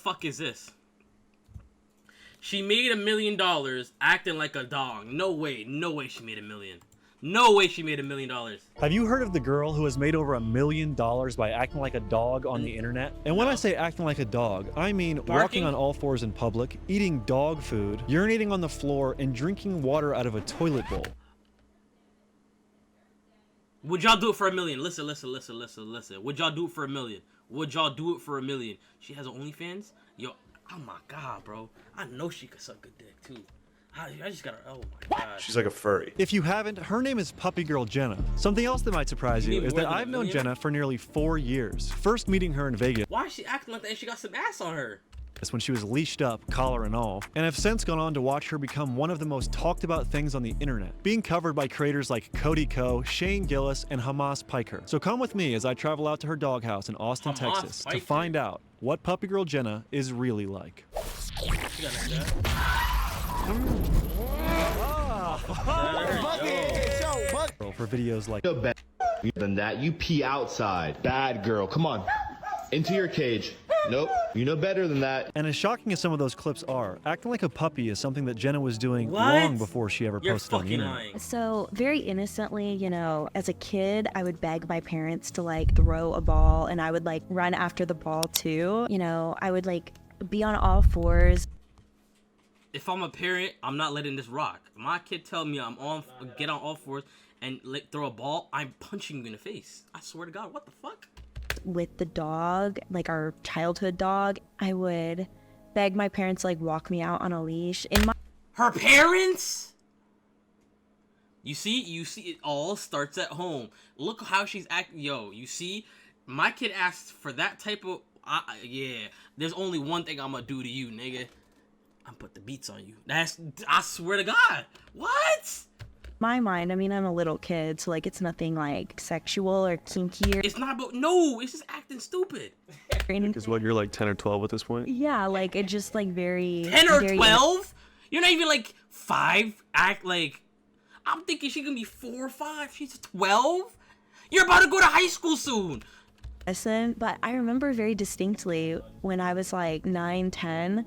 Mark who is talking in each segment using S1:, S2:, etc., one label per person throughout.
S1: fuck is this? She made $1 million acting like a dog. No way she made $1 million. No way she made $1 million.
S2: Have you heard of the girl who has made over $1 million by acting like a dog on the internet? And when I say acting like a dog, I mean walking on all fours in public, eating dog food, urinating on the floor, and drinking water out of a toilet bowl.
S1: Would y'all do it for $1 million? Listen. Would y'all do it for $1 million? Would y'all do it for $1 million? She has OnlyFans? Yo, oh my god, bro. I know she could suck a dick too. I just gotta, oh my god.
S3: She's like a furry.
S2: If you haven't, her name is Puppy Girl Jenna. Something else that might surprise you is that I've known Jenna for nearly 4 years. First meeting her in Vegas.
S1: Why is she acting like that and she got some ass on her?
S2: When she was leashed up, collar and all, and have since gone on to watch her become one of the most talked about things on the internet, being covered by creators like Cody Ko, Shane Gillis, and Hamas Piker. So come with me as I travel out to her doghouse in Austin, Texas, to find out what Puppy Girl Jenna is really like. For videos like
S4: than that, you pee outside. Bad girl, come on. Into your cage. Nope, you know better than that.
S2: And as shocking as some of those clips are, acting like a puppy is something that Jenna was doing long before she ever posted on the internet.
S1: Lying.
S5: So very innocently, you know, as a kid, I would beg my parents to like throw a ball and I would like run after the ball too. You know, I would like be on all fours.
S1: If I'm a parent, I'm not letting this rock. If my kid tell me get on all fours and throw a ball, I'm punching you in the face. I swear to God, what the fuck?
S5: With the dog, like our childhood dog, I would beg my parents to like walk me out on a leash.
S1: Her parents? You see, it all starts at home. Look how she's acting. Yo, you see, my kid asked for that type of, yeah, there's only one thing I'm gonna do to you, nigga. I'm put the beats on you. I swear to God. What?
S5: My mind, I mean, I'm a little kid, so like it's nothing like sexual or kinky.
S1: It's not about, no, it's just acting stupid.
S3: Because what, you're like 10 or 12 at this point?
S5: Yeah, like it just like very
S1: 10 or 12? You're not even like 5. Act like, I'm thinking she can be 4 or 5. She's 12? You're about to go to high school soon.
S5: Listen, but I remember very distinctly when I was like 9, 10,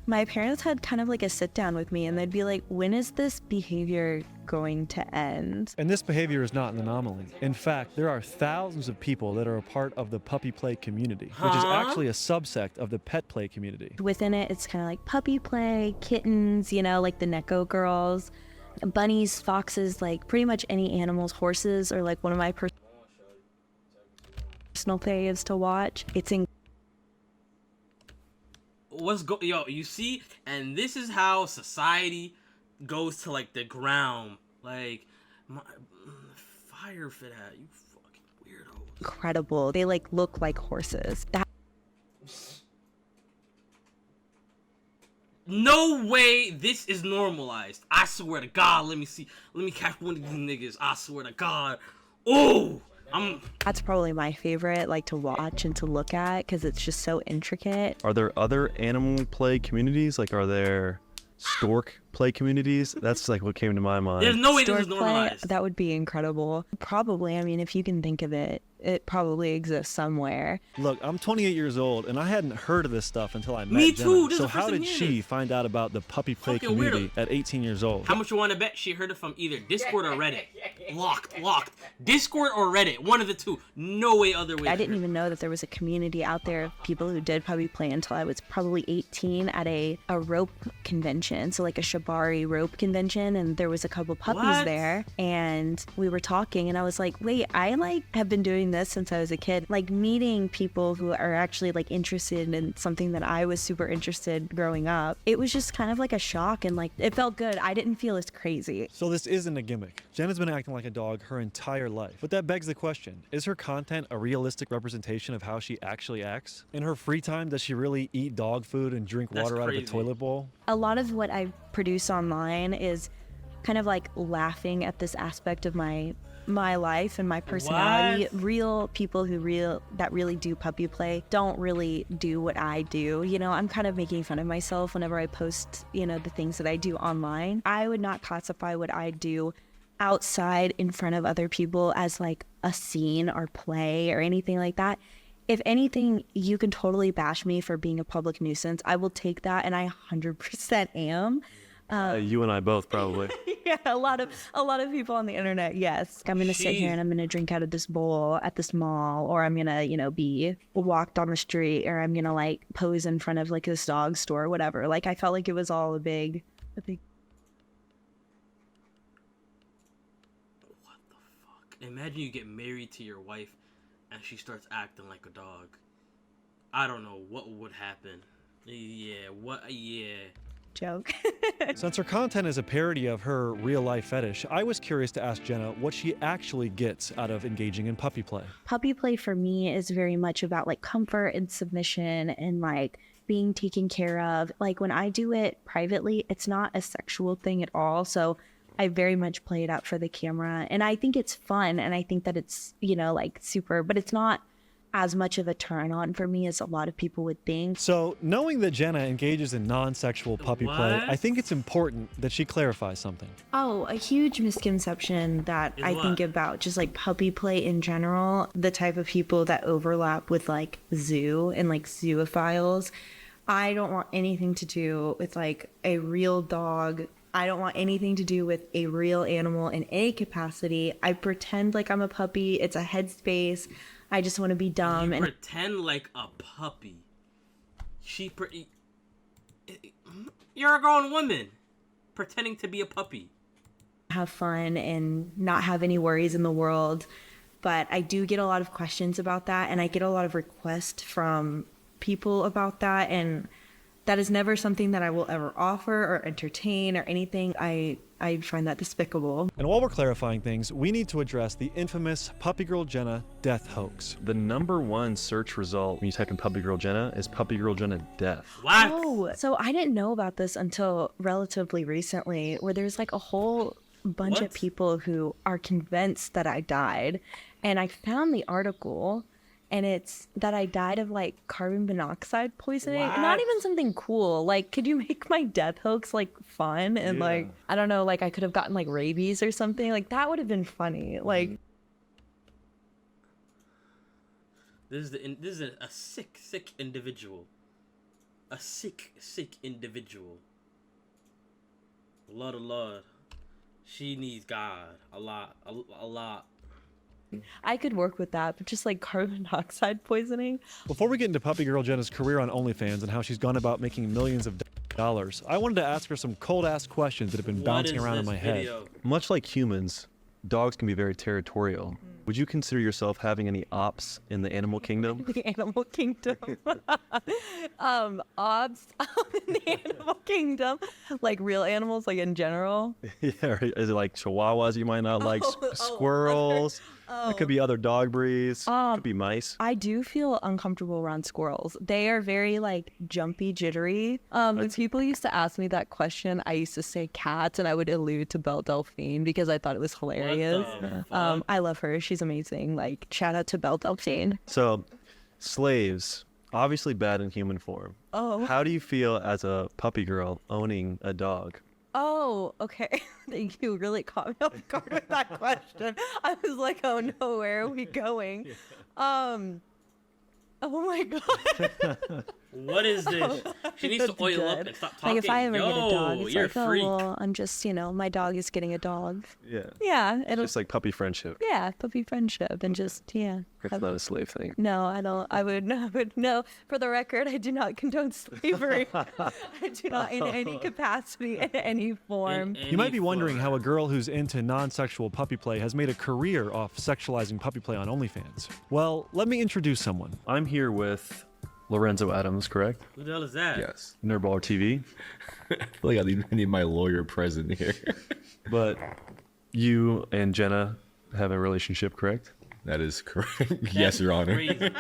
S5: my parents had kind of like a sit down with me and they'd be like, when is this behavior going to end?
S2: And this behavior is not an anomaly. In fact, there are thousands of people that are a part of the puppy play community, which is actually a subsect of the pet play community.
S5: Within it, it's kind of like puppy play, kittens, you know, like the Neko girls, bunnies, foxes, like pretty much any animals. Horses are like one of my personal faves to watch. It's
S1: yo, you see, and this is how society goes to like the ground. Like, fire fit hat, you fucking weirdo.
S5: Incredible. They like look like horses.
S1: No way this is normalized. I swear to God, let me catch one of these niggas. I swear to God. Oh,
S5: that's probably my favorite, like to watch and to look at, because it's just so intricate.
S3: Are there other animal play communities? Like, are there stork play communities? That's like what came to my mind.
S1: There's no way
S5: Stork
S1: this is normalized.
S5: play, that would be incredible. Probably, I mean, if you can think of it, it probably exists somewhere.
S2: Look, I'm 28 years old, and I hadn't heard of this stuff until I met
S1: Me
S2: Jenna.
S1: too. This
S2: so
S1: is the first
S2: how
S1: time
S2: did
S1: hearing
S2: she find out about the puppy play
S1: Fucking
S2: community
S1: weirdo.
S2: at 18 years old?
S1: How much you want to bet she heard it from either Discord or Reddit? Locked. Discord or Reddit, one of the two. No way other way.
S5: I didn't even know that there was a community out there of people who did puppy play until I was probably 18 at a rope convention. So like a shibari rope convention, and there was a couple puppies there, and we were talking, and I was like, wait, I like have been doing this since I was a kid. Like meeting people who are actually like interested in something that I was super interested growing up. It was just kind of like a shock, and like it felt good. I didn't feel as crazy.
S2: So this isn't a gimmick. Jenna's been acting like a dog her entire life. But that begs the question, is her content a realistic representation of how she actually acts? In her free time, does she really eat dog food and drink water out of a toilet bowl?
S5: A lot of what I produce online is kind of like laughing at this aspect of my life and my personality.
S1: What?
S5: Real people that really do puppy play don't really do what I do. You know, I'm kind of making fun of myself whenever I post, you know, the things that I do online. I would not classify what I do outside in front of other people as like a scene or play or anything like that. if anything, you can totally bash me for being a public nuisance. I will take that, and I 100% am.
S3: You and I both probably.
S5: Yeah, a lot of people on the internet. Yes, I'm gonna sit here and I'm gonna drink out of this bowl at this mall, or I'm gonna, be walked on the street, or I'm gonna like pose in front of like this dog store, whatever. Like I felt like it was all a big.
S1: What the fuck? Imagine you get married to your wife, and she starts acting like a dog. I don't know what would happen. Yeah.
S5: Joke.
S2: Since her content is a parody of her real-life fetish, I was curious to ask Jenna what she actually gets out of engaging in puppy play.
S5: Puppy play for me is very much about like comfort and submission and like being taken care of. Like when I do it privately, it's not a sexual thing at all. So I very much play it out for the camera, and I think it's fun, and I think that it's, like super, but it's not as much of a turn on for me as a lot of people would think.
S2: So, knowing that Jenna engages in non-sexual puppy play, I think it's important that she clarifies something.
S5: Oh, a huge misconception that I think about just like puppy play in general, the type of people that overlap with like zoo and like zoophiles. I don't want anything to do with like a real dog. I don't want anything to do with a real animal in any capacity. I pretend like I'm a puppy. It's a headspace. I just want to be dumb
S1: You pretend like a puppy. You're a grown woman pretending to be a puppy.
S5: have fun and not have any worries in the world. But I do get a lot of questions about that, and I get a lot of requests from people about that, and that is never something that I will ever offer or entertain or anything. I find that despicable.
S2: And while we're clarifying things, we need to address the infamous Puppy Girl Jenna death hoax.
S3: The #1 search result when you type in Puppy Girl Jenna is Puppy Girl Jenna death.
S1: What?
S5: Oh, so I didn't know about this until relatively recently, where there's like a whole bunch of people who are convinced that I died. And I found the article, and it's that I died of like carbon monoxide poisoning.
S1: What?
S5: Not even something cool. Like, could you make my death hoax like fun? And like, I don't know, like I could have gotten like rabies or something. Like that would have been funny. Like,
S1: This is a sick individual. A sick individual. Lord. She needs God a lot.
S5: I could work with that, but just like carbon monoxide poisoning.
S2: Before we get into Puppy Girl Jenna's career on OnlyFans and how she's gone about making millions of dollars, I wanted to ask her some cold-ass questions that have been bouncing around in my head.
S3: Much like humans, dogs can be very territorial. Would you consider yourself having any ops in the animal kingdom?
S5: The animal kingdom. Odds in the animal kingdom. Like real animals, like in general.
S3: Yeah, is it like chihuahuas you might not like, squirrels? It could be other dog breeds. Could be mice.
S5: I do feel uncomfortable around squirrels. They are very like jumpy, jittery. When people used to ask me that question, I used to say cats, and I would allude to Belle Delphine because I thought it was hilarious. I love her. She's amazing. Like, shout out to Belle Delphine.
S3: So, slaves, obviously bad in human form.
S5: Oh.
S3: How do you feel as a puppy girl owning a dog?
S5: Oh, okay. Thank you. Really caught me off guard with that question. I was like, oh no, where are we going? Oh my god.
S1: What is this? She needs to oil up and stop talking.
S5: Like if I ever get a dog, it's
S1: you're
S5: like,
S1: a freak.
S5: oh well, I'm just, my dog is getting a dog.
S3: Yeah.
S5: Yeah, it'll.
S3: Just like puppy friendship.
S5: Yeah, puppy friendship, and just
S3: It's not a slave thing.
S5: No, I don't. I would no. For the record, I do not condone slavery. I do not in any capacity, in any form.
S2: You might be wondering how a girl who's into non-sexual puppy play has made a career off sexualizing puppy play on OnlyFans. Well, let me introduce someone.
S3: I'm here with Lorenzo Adams, correct?
S1: Who the hell is that?
S4: Yes.
S3: Nerdballer TV.
S4: I feel like I need my lawyer present here.
S3: But you and Jenna have a relationship, correct?
S4: That is correct. Yes, Your Honor.
S1: Crazy.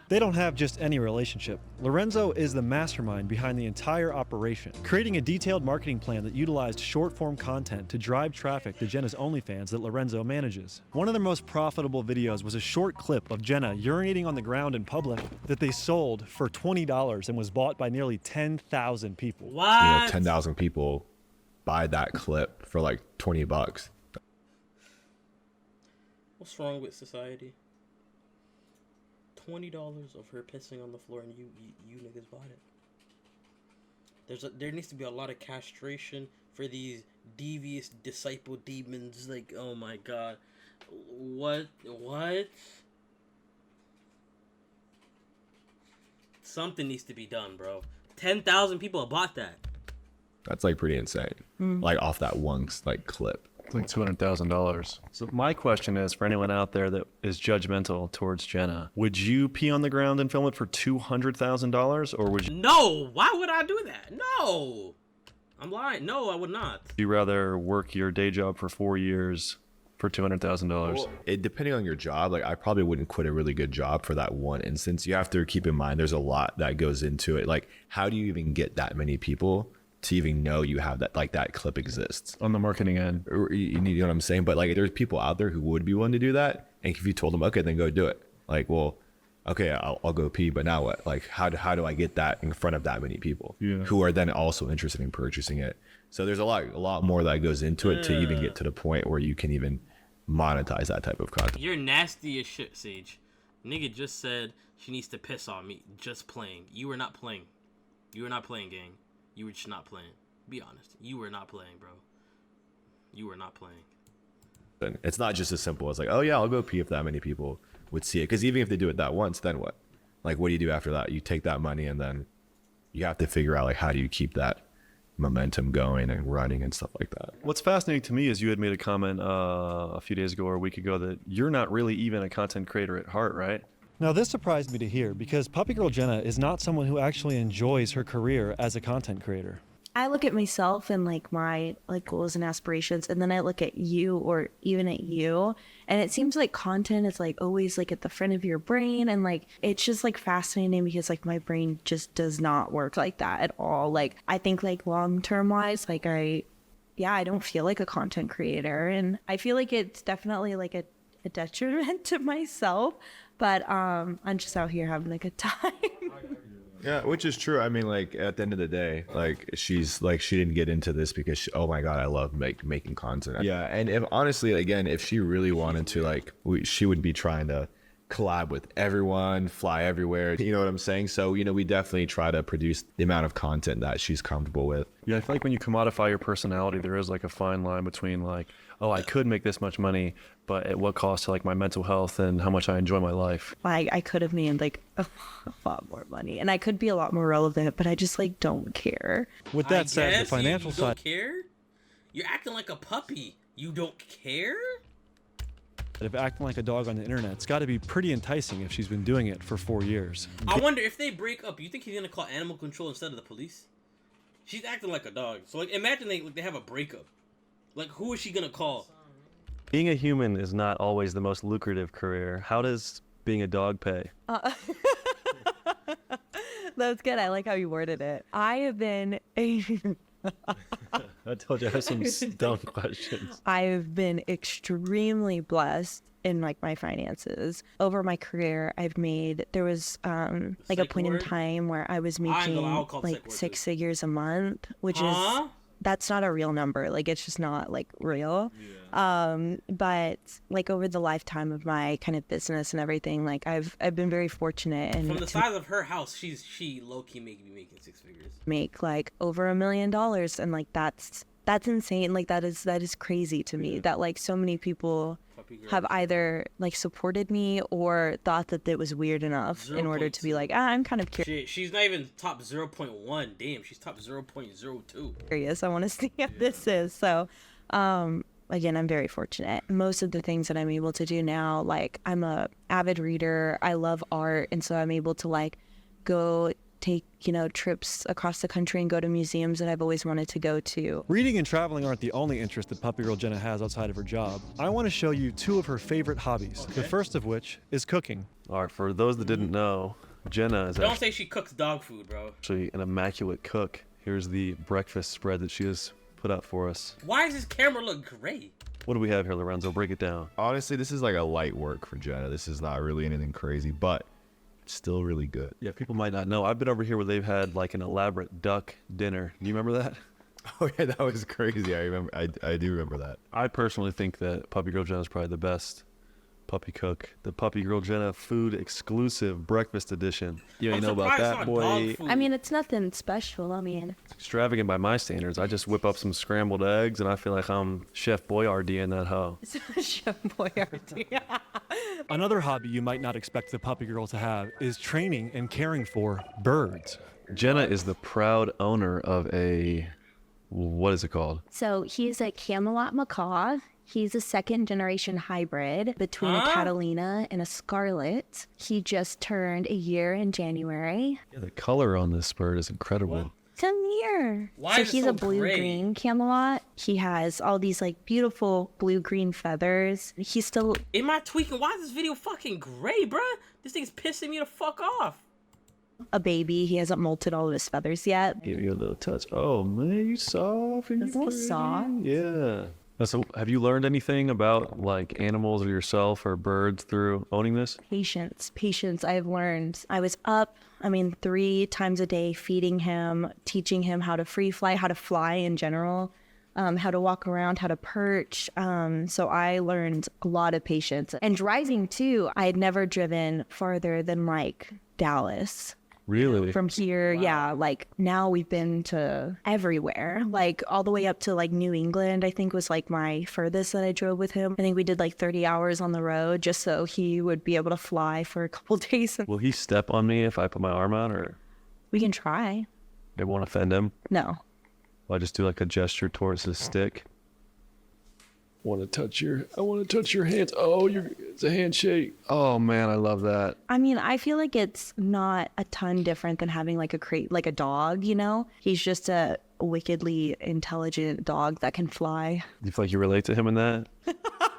S2: They don't have just any relationship. Lorenzo is the mastermind behind the entire operation, creating a detailed marketing plan that utilized short-form content to drive traffic to Jenna's OnlyFans that Lorenzo manages. One of their most profitable videos was a short clip of Jenna urinating on the ground in public that they sold for $20 and was bought by nearly 10,000 people.
S1: What?
S4: 10,000 people buy that clip for like $20.
S1: What's wrong with society? $20 of her pissing on the floor, and you niggas bought it. There needs to be a lot of castration for these devious disciple demons. Like, oh my god, what? Something needs to be done, bro. 10,000 people have bought that.
S6: That's like pretty insane. Like off that one like clip.
S2: It's like $200,000. So my question is, for anyone out there that is judgmental towards Jenna, would you pee on the ground and film it for $200,000, or would
S1: No, why would I do that? No, I'm lying. No, I would not.
S2: you rather work your day job for 4 years for $200,000?
S6: Well, depending on your job, like I probably wouldn't quit a really good job for that one instance. You have to keep in mind there's a lot that goes into it. Like, how do you even get that many people to even know you have that, like that clip exists
S2: On the marketing end.
S6: You know what I'm saying? But like, there's people out there who would be willing to do that, and if you told them, okay, then go do it. Like, well, okay, I'll go pee, but now what? Like, how do I get that in front of that many people who are then also interested in purchasing it? So there's a lot more that goes into it to even get to the point where you can even monetize that type of content.
S1: You're nasty as shit, Sage. Nigga just said she needs to piss on me. Just playing. You were not playing. You were not playing, gang. You were just not playing. Be honest. You were not playing, bro. You were not playing.
S6: And it's not just as simple as like, oh yeah, I'll go pee if that many people would see it. Because even if they do it that once, then what? Like, what do you do after that? You take that money and then you have to figure out like, how do you keep that momentum going and running and stuff like that.
S2: What's fascinating to me is you had made a comment a few days ago or a week ago that you're not really even a content creator at heart, right?
S7: Now, this surprised me to hear because Puppy Girl Jenna is not someone who actually enjoys her career as a content creator.
S5: I look at myself and like my like goals and aspirations, and then I look at you or even at you, and it seems like content is like always like at the front of your brain, and like it's just like fascinating because like my brain just does not work like that at all. Like I think like long term wise, like I don't feel like a content creator, and I feel like it's definitely like a detriment to myself, but I'm just out here having a good time.
S6: Yeah, which is true. I mean, like at the end of the day, like she's like she didn't get into this because oh my god, I love making content. Yeah, and if honestly, again, if she really wanted to, like, she would be trying to collab with everyone, fly everywhere. You know what I'm saying? So we definitely try to produce the amount of content that she's comfortable with.
S2: Yeah, I feel like when you commodify your personality, there is like a fine line between like, oh, I could make this much money, but at what cost to like my mental health and how much I enjoy my life.
S5: I could have made like a lot more money, and I could be a lot more relevant, but I just like don't care.
S7: With that said, the
S1: guess
S7: financial
S1: you
S7: side.
S1: don't care? You're acting like a puppy. You don't care?
S7: Of acting like a dog on the internet, it's got to be pretty enticing if she's been doing it for 4 years.
S1: I wonder if they break up, you think he's gonna call animal control instead of the police? She's acting like a dog. So like, imagine they have a breakup. Like, who is she gonna call?
S2: Being a human is not always the most lucrative career. How does being a dog pay?
S5: That's good. I like how you worded it. I have been
S2: I told you I have some dumb questions.
S5: I've been extremely blessed in like my finances over my career. There was like a point in time where I was making like 6 figures a month, which is that's not a real number. Like it's just not like real. But like over the lifetime of my kind of business and everything, like I've been very fortunate, and
S1: from the size of her house, she low key making 6 figures.
S5: Make like over $1 million, and like that's insane. Like that is crazy to me that like so many people have either like supported me or thought that it was weird enough in order to be like, I'm kind of curious.
S1: She's not even top 0.1. Damn, she's top 0.02.
S5: I want to see how this is. So, again, I'm very fortunate. Most of the things that I'm able to do now, like I'm a avid reader. I love art, and so I'm able to like go take trips across the country and go to museums that I've always wanted to go to.
S7: Reading and traveling aren't the only interest that Puppy Girl Jenna has outside of her job. I want to show you 2 of her favorite hobbies. Okay. The first of which is cooking.
S2: All right, for those that didn't know, Jenna is
S1: Don't say she cooks dog food, bro.
S2: actually an immaculate cook. Here's the breakfast spread that she has put out for us.
S1: Why does this camera look great?
S2: What do we have here, Lorenzo? Break it down.
S6: Honestly, this is like a light work for Jenna. This is not really anything crazy, but it's still really good.
S2: Yeah, people might not know. I've been over here where they've had like an elaborate duck dinner. Do you remember that?
S6: Oh yeah, that was crazy. I remember. I do remember that.
S2: I personally think that Puppy Girl Jenna is probably the best
S3: Puppy Cook, the Puppy Girl Jenna food exclusive breakfast edition. You ain't
S1: I'm
S3: know about
S1: surprised it's
S3: that,
S1: not dog
S3: boy.
S1: food.
S5: I mean, it's nothing special. I mean,
S3: Extravagant by my standards. I just whip up some scrambled eggs, and I feel like I'm Chef Boyardee in that hoe.
S5: Chef Boyardee.
S7: Another hobby you might not expect the puppy girl to have is training and caring for birds.
S3: Jenna is the proud owner of a, what is it called?
S5: So he's a Camelot macaw. He's a second generation hybrid between a Catalina and a Scarlet. He just turned a year in January.
S3: Yeah, the color on this bird is incredible.
S5: Come here.
S1: Why
S5: so
S1: is it
S5: he's
S1: so
S5: a blue-green Camelot. He has all these like beautiful blue-green feathers. He's still
S1: Am I tweaking? Why is this video fucking gray, bruh? This thing's pissing me the fuck off.
S5: a baby. He hasn't molted all of his feathers yet.
S3: Give you a little touch. Oh man, you soft and
S5: It's
S3: you
S5: a little
S3: pretty.
S5: soft.
S3: Yeah. So, have you learned anything about like animals or yourself or birds through owning this?
S5: Patience. I've learned. I was up, 3 times a day feeding him, teaching him how to free fly, how to fly in general, how to walk around, how to perch. So I learned a lot of patience. And driving too, I had never driven farther than like Dallas.
S3: Really?
S5: From here, yeah, like now we've been to everywhere, like all the way up to like New England, I think was like my furthest that I drove with him. I think we did like 30 hours on the road just so he would be able to fly for a couple days.
S3: Will he step on me if I put my arm out, or
S5: We can try.
S3: it won't offend him?
S5: No.
S3: Will I just do like a gesture towards his stick? I want to touch your hands. Oh, it's a handshake. Oh man, I love that.
S5: I feel like it's not a ton different than having like a dog, you know? He's just a wickedly intelligent dog that can fly.
S3: You feel like you relate to him in that?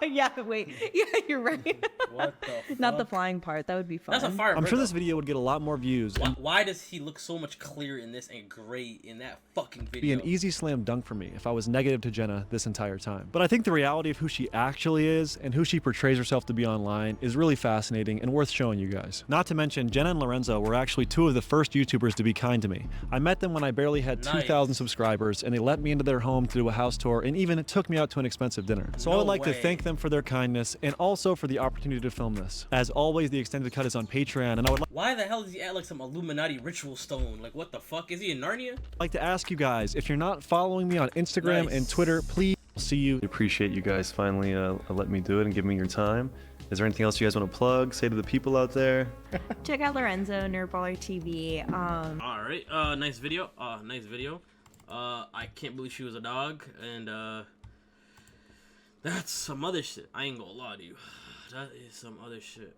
S5: Yeah, wait. Yeah, you're right.
S1: What the fuck?
S5: Not the flying part. That would be fun.
S1: That's a fire
S7: I'm
S1: bird,
S7: sure this
S1: though.
S7: video would get a lot more views and
S1: Why does he look so much clearer in this and gray in that fucking
S7: be
S1: video?
S7: an easy slam dunk for me if I was negative to Jenna this entire time. But I think the reality of who she actually is and who she portrays herself to be online is really fascinating and worth showing you guys. Not to mention, Jenna and Lorenzo were actually 2 of the first YouTubers to be kind to me. I met them when I barely had
S1: Nice.
S7: 2,000 subscribers, and they let me into their home to do a house tour and even took me out to an expensive dinner. So I
S1: No
S7: would like to
S1: way.
S7: thank them for their kindness and also for the opportunity to film this. As always, the extended cut is on Patreon, and I would
S1: Why the hell does he act like some Illuminati ritual stone? Like, what the fuck? Is he in Narnia?
S7: like to ask you guys, if you're not following me on Instagram
S1: Nice.
S7: and Twitter, please see you.
S3: I appreciate you guys finally letting me do it and giving me your time. Is there anything else you guys want to plug? Say to the people out there.
S5: Check out Lorenzo, Nerdballer TV.
S1: All right. Nice video. Nice video. I can't believe she was a dog, and that's some other shit. I ain't gonna lie to you. That is some other shit.